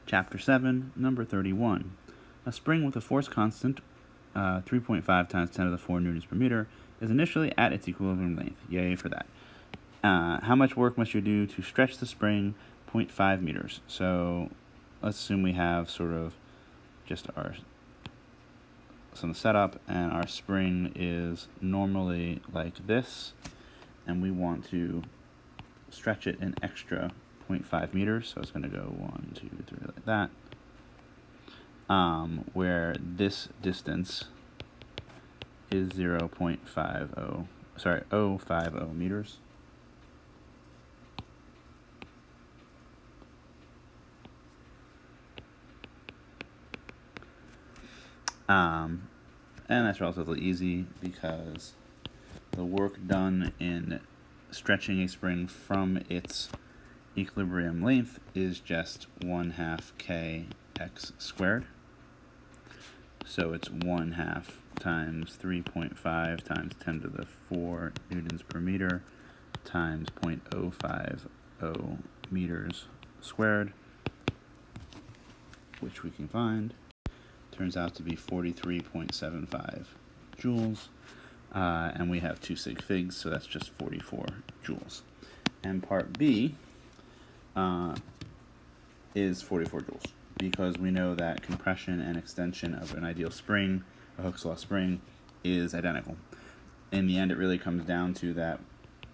Chapter 7, number 31. A spring with a force constant, 3.5 times 10 to the 4 newtons per meter, is initially at its equilibrium length. Yay for that. How much work must you do to stretch the spring 0.5 meters? So let's assume we have sort of just some setup, and our spring is normally like this, and we want to stretch it an extra 0.5 meters, so it's going to go 1, 2, 3 like that, where this distance is 0.50 meters. And that's relatively easy because the work done in stretching a spring from its equilibrium length is just 1/2 kx squared. So it's 1/2 times 3.5 times 10 to the 4 newtons per meter times 0.050 meters squared, which we can find. Turns out to be 43.75 joules. And we have 2 sig figs, so that's just 44 joules. And part B is 44 joules, because we know that compression and extension of an ideal spring, a Hooke's law spring, is identical. In the end, it really comes down to that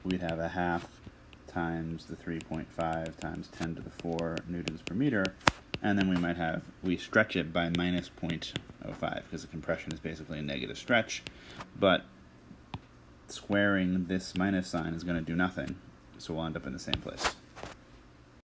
we'd have 1/2 times the 3.5 times 10 to the 4 newtons per meter, and then we stretch it by minus 0.05, because the compression is basically a negative stretch, but squaring this minus sign is going to do nothing, so we'll end up in the same place.